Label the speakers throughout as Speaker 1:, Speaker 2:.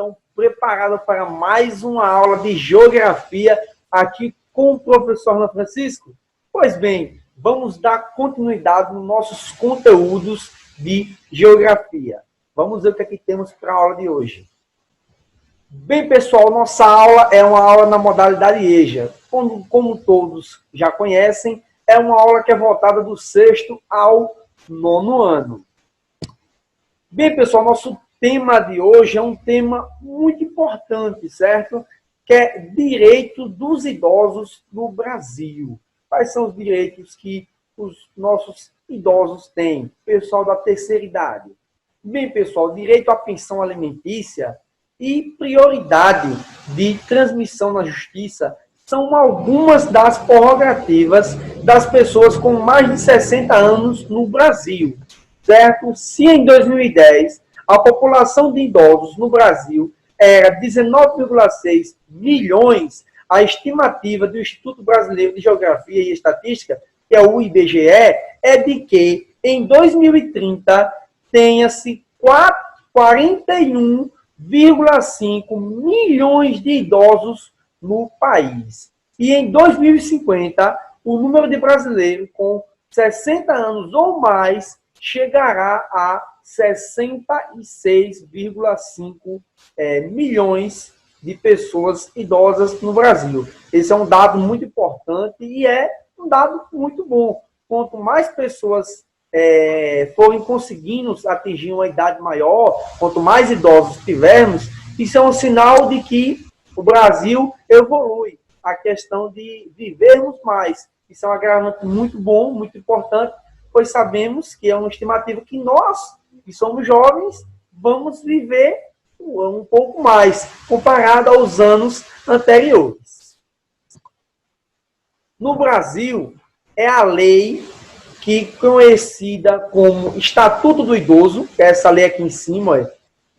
Speaker 1: estão preparados para mais uma aula de geografia aqui com o professor Ana Francisco? Pois bem, vamos dar continuidade nos nossos conteúdos de geografia. Vamos ver o que aqui temos para a aula de hoje. Bem, pessoal, nossa aula é uma aula na modalidade EJA. Como todos já conhecem, é uma aula que é voltada do 6º ao 9º ano. Bem, pessoal, nosso tema de hoje é um tema muito importante, certo? Que é direito dos idosos no Brasil. Quais são os direitos que os nossos idosos têm? Pessoal da terceira idade. Bem, pessoal, direito à pensão alimentícia e prioridade de transmissão na justiça são algumas das prerrogativas das pessoas com mais de 60 anos no Brasil, certo? Se em 2010 a população de idosos no Brasil era 19,6 milhões, a estimativa do Instituto Brasileiro de Geografia e Estatística, que é o IBGE, é de que em 2030 tenha-se 41,5 milhões de idosos no país. E em 2050, o número de brasileiros com 60 anos ou mais chegará a 66,5 milhões de pessoas idosas no Brasil. Esse é um dado muito importante e é um dado muito bom. Quanto mais pessoas forem conseguindo atingir uma idade maior, quanto mais idosos tivermos, isso é um sinal de que o Brasil evolui. A questão de vivermos mais. Isso é um agravante muito bom, muito importante, pois sabemos que é uma estimativa que nós, que somos jovens, vamos viver um pouco mais, comparado aos anos anteriores. No Brasil, é a lei que conhecida como Estatuto do Idoso, que é essa lei aqui em cima,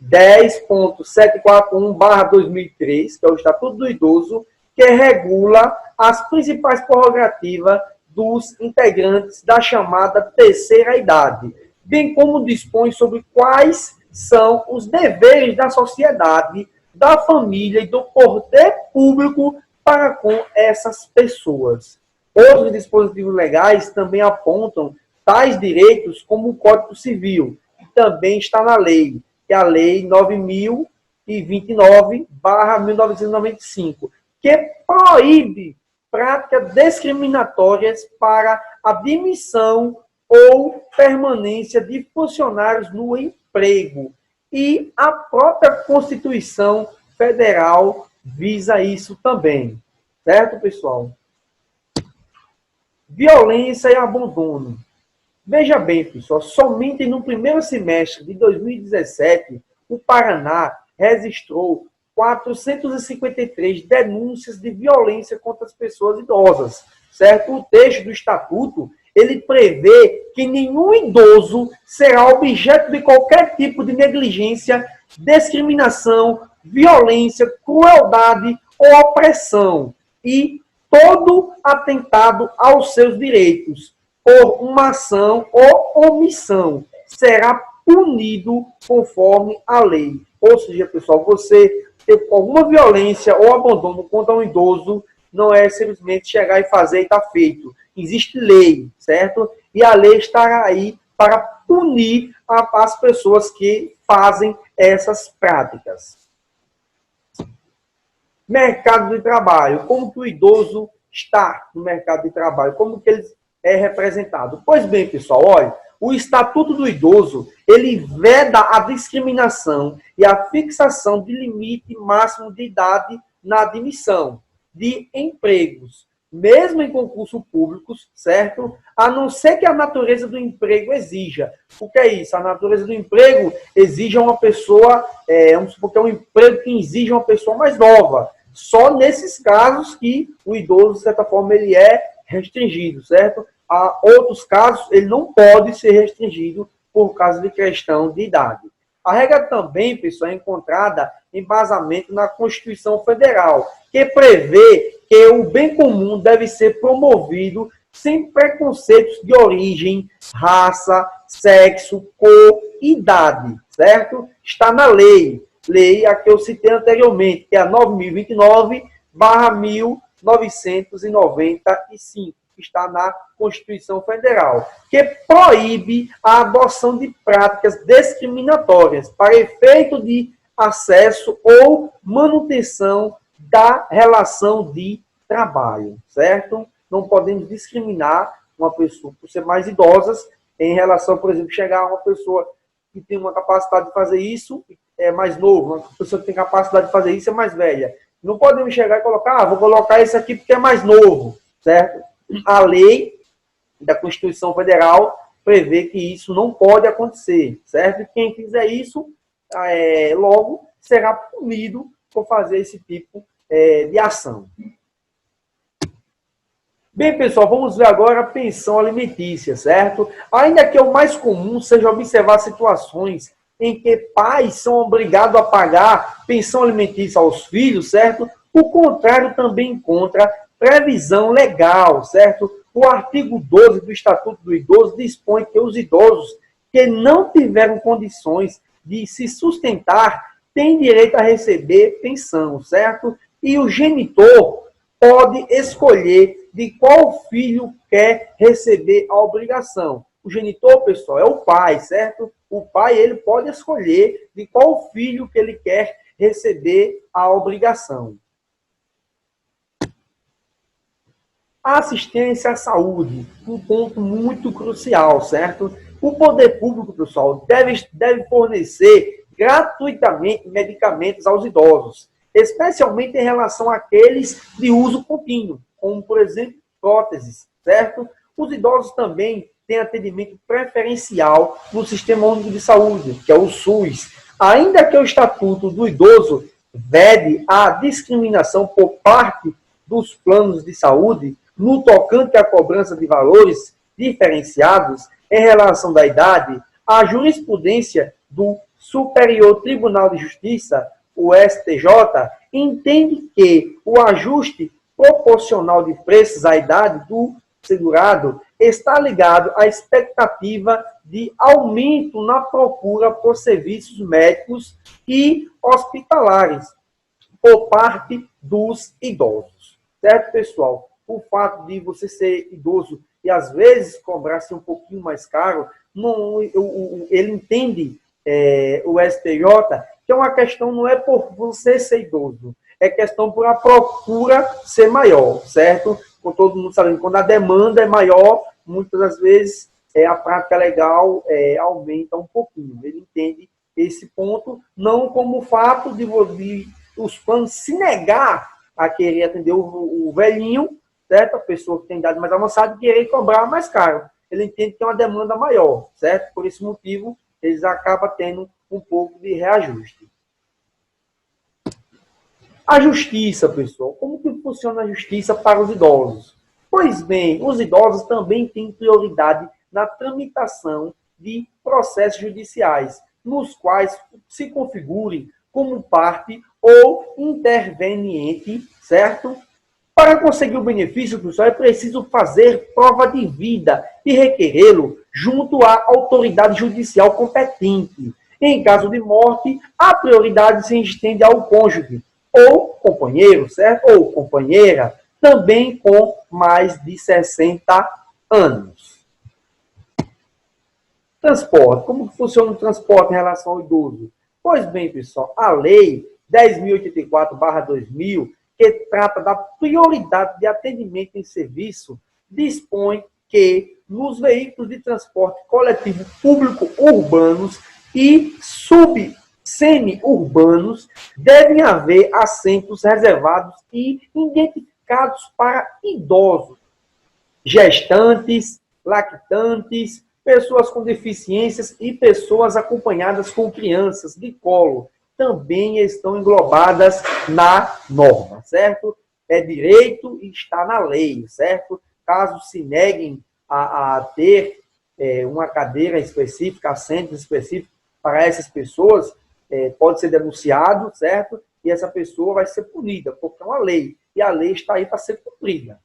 Speaker 1: 10.741/2003, que é o Estatuto do Idoso, que regula as principais prerrogativas dos integrantes da chamada terceira idade, bem como dispõe sobre quais são os deveres da sociedade, da família e do poder público para com essas pessoas. Outros dispositivos legais também apontam tais direitos como o Código Civil, que também está na lei, que é a Lei 9.029/1995, que proíbe práticas discriminatórias para admissão ou permanência de funcionários no emprego. E a própria Constituição Federal visa isso também. Certo, pessoal? Violência e abandono. Veja bem, pessoal, somente no primeiro semestre de 2017, o Paraná registrou 453 denúncias de violência contra as pessoas idosas, certo? O texto do Estatuto, ele prevê que nenhum idoso será objeto de qualquer tipo de negligência, discriminação, violência, crueldade ou opressão, e todo atentado aos seus direitos por uma ação ou omissão será punido conforme a lei. Ou seja, pessoal, você ter alguma violência ou abandono contra um idoso não é simplesmente chegar e fazer e está feito. Existe lei, certo? E a lei estará aí para punir as pessoas que fazem essas práticas. Mercado de trabalho. Como que o idoso está no mercado de trabalho? Como que ele é representado? Pois bem, pessoal, olha, o Estatuto do Idoso, ele veda a discriminação e a fixação de limite máximo de idade na admissão de empregos, mesmo em concursos públicos, certo? A não ser que a natureza do emprego exija. O que é isso? A natureza do emprego exige uma pessoa, vamos supor que é um emprego que exige uma pessoa mais nova. Só nesses casos que o idoso, de certa forma, ele é restringido, certo? Há outros casos, ele não pode ser restringido por causa de questão de idade. A regra também, pessoal, é encontrada em embasamento na Constituição Federal, que prevê que o bem comum deve ser promovido sem preconceitos de origem, raça, sexo, cor, idade, certo? Está na lei. lei a que eu citei anteriormente, que é a 9.029/1995, que está na Constituição Federal, que proíbe a adoção de práticas discriminatórias para efeito de acesso ou manutenção da relação de trabalho, certo? Não podemos discriminar uma pessoa por ser mais idosas em relação, por exemplo, chegar uma pessoa que tem uma capacidade de fazer isso, é mais novo, uma pessoa que tem capacidade de fazer isso é mais velha. Não podemos chegar e colocar, vou colocar esse aqui porque é mais novo, certo? A lei da Constituição Federal prevê que isso não pode acontecer, certo? E quem fizer isso, logo será punido por fazer esse tipo de ação. Bem, pessoal, vamos ver agora a pensão alimentícia, certo? Ainda que o mais comum seja observar situações em que pais são obrigados a pagar pensão alimentícia aos filhos, certo? O contrário também encontra previsão legal, certo? O artigo 12 do Estatuto do Idoso dispõe que os idosos que não tiveram condições de se sustentar têm direito a receber pensão, certo? E o genitor pode escolher de qual filho quer receber a obrigação. O genitor, pessoal, é o pai, certo? O pai, ele pode escolher de qual filho que ele quer receber a obrigação. A assistência à saúde, um ponto muito crucial, certo? O poder público, pessoal, deve fornecer gratuitamente medicamentos aos idosos, especialmente em relação àqueles de uso contínuo, como, por exemplo, próteses, certo? Os idosos também têm atendimento preferencial no Sistema Único de Saúde, que é o SUS. Ainda que o Estatuto do Idoso vede a discriminação por parte dos planos de saúde no tocante à cobrança de valores diferenciados em relação da idade, a jurisprudência do Superior Tribunal de Justiça, o STJ, entende que o ajuste proporcional de preços à idade do segurado está ligado à expectativa de aumento na procura por serviços médicos e hospitalares por parte dos idosos. Certo, pessoal? O fato de você ser idoso e às vezes cobrar-se um pouquinho mais caro, ele entende, o STJ, que é uma questão, não é por você ser idoso, é questão por a procura ser maior, certo? Com todo mundo sabendo, quando a demanda é maior, muitas das vezes a prática legal aumenta um pouquinho. Ele entende esse ponto, não como o fato de os planos se negar a querer atender o velhinho, certo? A pessoa que tem idade mais avançada, querer cobrar mais caro. Ele entende que é uma demanda maior, certo? Por esse motivo, eles acabam tendo um pouco de reajuste. A justiça, pessoal. Como que funciona a justiça para os idosos? Pois bem, os idosos também têm prioridade na tramitação de processos judiciais, nos quais se configurem como parte ou interveniente, certo? Para conseguir o benefício, pessoal, é preciso fazer prova de vida e requerê-lo junto à autoridade judicial competente. Em caso de morte, a prioridade se estende ao cônjuge, ou companheiro, certo? Ou companheira, também com mais de 60 anos. Transporte. Como funciona o transporte em relação ao idoso? Pois bem, pessoal, a lei 10.084/2000, que trata da prioridade de atendimento em serviço, dispõe que nos veículos de transporte coletivo público urbanos e semi-urbanos devem haver assentos reservados e identificados para idosos, gestantes, lactantes, pessoas com deficiências e pessoas acompanhadas com crianças de colo. Também estão englobadas na norma, certo? É direito e está na lei, certo? Caso se neguem a ter uma cadeira específica, assento específico para essas pessoas, pode ser denunciado, certo? E essa pessoa vai ser punida, porque é uma lei. E a lei está aí para ser cumprida.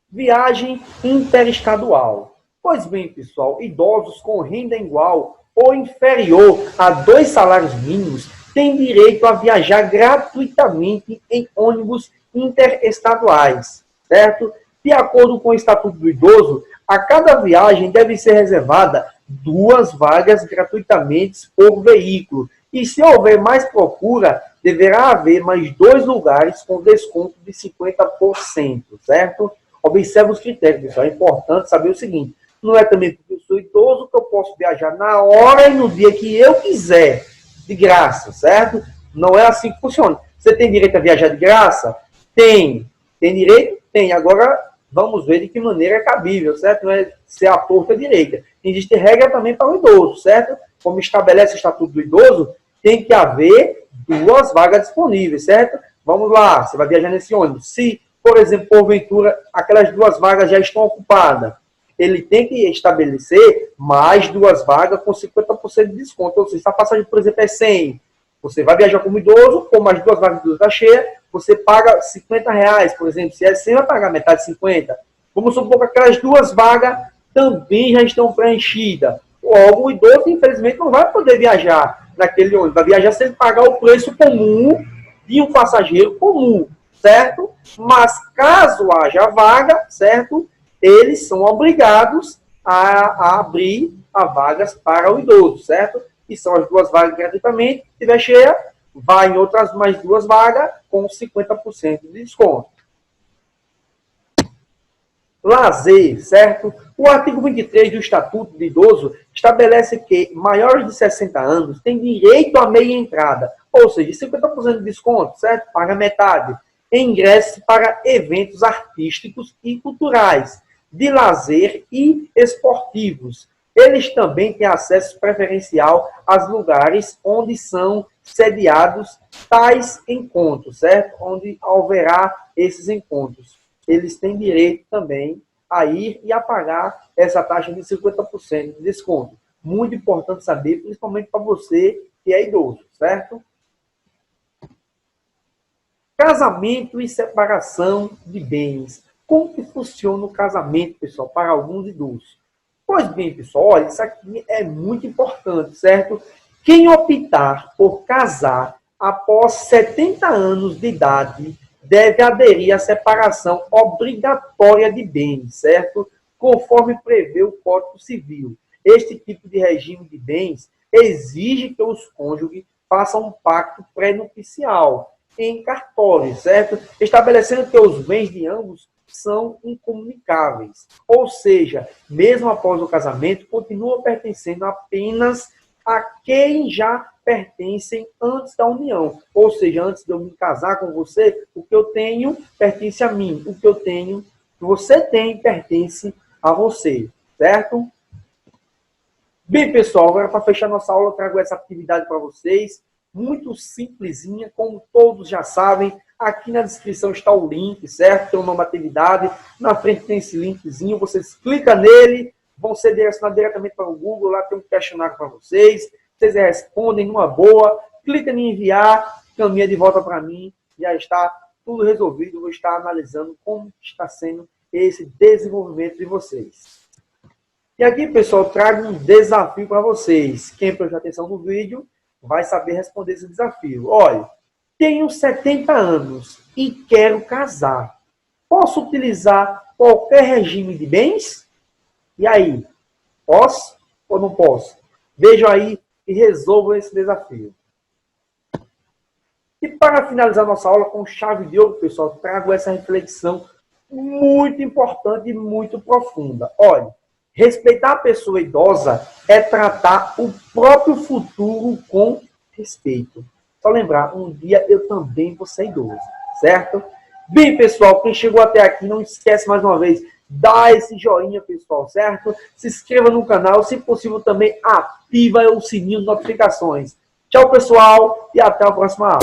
Speaker 1: Viagem interestadual. Pois bem, pessoal, idosos com renda igual ou inferior a 2 salários mínimos tem direito a viajar gratuitamente em ônibus interestaduais, certo? De acordo com o Estatuto do Idoso, a cada viagem deve ser reservada 2 vagas gratuitamente por veículo. E se houver mais procura, deverá haver mais 2 lugares com desconto de 50%, certo? Observe os critérios, pessoal. É importante saber o seguinte: não é também porque eu sou idoso que eu posso viajar na hora e no dia que eu quiser, de graça, certo? Não é assim que funciona. Você tem direito a viajar de graça? Tem. Tem direito? Tem. Agora, vamos ver de que maneira é cabível, certo? Não é ser à torta direita. Existe regra também para o idoso, certo? Como estabelece o Estatuto do Idoso, tem que haver 2 vagas disponíveis, certo? Vamos lá, você vai viajar nesse ônibus. Se, por exemplo, porventura, aquelas 2 vagas já estão ocupadas, ele tem que estabelecer mais 2 vagas com 50% de desconto. Ou seja, se a passagem, por exemplo, é 100, você vai viajar como idoso, com mais 2 vagas de está cheia, você paga R$50, por exemplo. Se é 100, vai pagar metade de 50. Vamos supor que aquelas 2 vagas também já estão preenchidas. Logo, o idoso, infelizmente, não vai poder viajar naquele ônibus. Vai viajar sem pagar o preço comum de um passageiro comum, certo? Mas caso haja vaga, certo? Eles são obrigados a abrir as vagas para o idoso, certo? E são as 2 vagas gratuitamente. Se estiver cheia, vai em outras mais 2 vagas com 50% de desconto. Lazer, certo? O artigo 23 do Estatuto do Idoso estabelece que maiores de 60 anos têm direito à meia entrada, ou seja, 50% de desconto, certo? Paga metade, em ingressos para eventos artísticos e culturais, de lazer e esportivos. Eles também têm acesso preferencial aos lugares onde são sediados tais encontros, certo? Onde haverá esses encontros. Eles têm direito também a ir e a pagar essa taxa de 50% de desconto. Muito importante saber, principalmente para você que é idoso, certo? Casamento e separação de bens. Como que funciona o casamento, pessoal, para alguns idosos? Pois bem, pessoal, olha, isso aqui é muito importante, certo? Quem optar por casar após 70 anos de idade deve aderir à separação obrigatória de bens, certo? Conforme prevê o Código Civil. Este tipo de regime de bens exige que os cônjuges façam um pacto pré-nupcial em cartório, certo? Estabelecendo que os bens de ambos são incomunicáveis. Ou seja, mesmo após o casamento, continuam pertencendo apenas a quem já pertencem antes da união. Ou seja, antes de eu me casar com você, o que eu tenho pertence a mim. O que eu tenho, que você tem, pertence a você. Certo? Bem, pessoal, agora para fechar nossa aula, eu trago essa atividade para vocês. Muito simplesinha, como todos já sabem. Aqui na descrição está o link, certo? Tem o nome da atividade. Na frente tem esse linkzinho. Vocês clicam nele, vão ser direcionados diretamente para o Google. Lá tem um questionário para vocês. Vocês respondem numa boa. Clica em enviar, caminha de volta para mim. Já está tudo resolvido. Vou estar analisando como está sendo esse desenvolvimento de vocês. E aqui, pessoal, trago um desafio para vocês. Quem prestou atenção no vídeo vai saber responder esse desafio. Olha, tenho 70 anos e quero casar. Posso utilizar qualquer regime de bens? E aí, posso ou não posso? Vejam aí e resolvam esse desafio. E para finalizar nossa aula com chave de ouro, pessoal, trago essa reflexão muito importante e muito profunda. Olha, respeitar a pessoa idosa é tratar o próprio futuro com respeito. Só lembrar, um dia eu também vou ser idoso, certo? Bem, pessoal, quem chegou até aqui, não esquece mais uma vez, dá esse joinha, pessoal, certo? Se inscreva no canal, se possível também ativa o sininho de notificações. Tchau, pessoal, e até a próxima aula.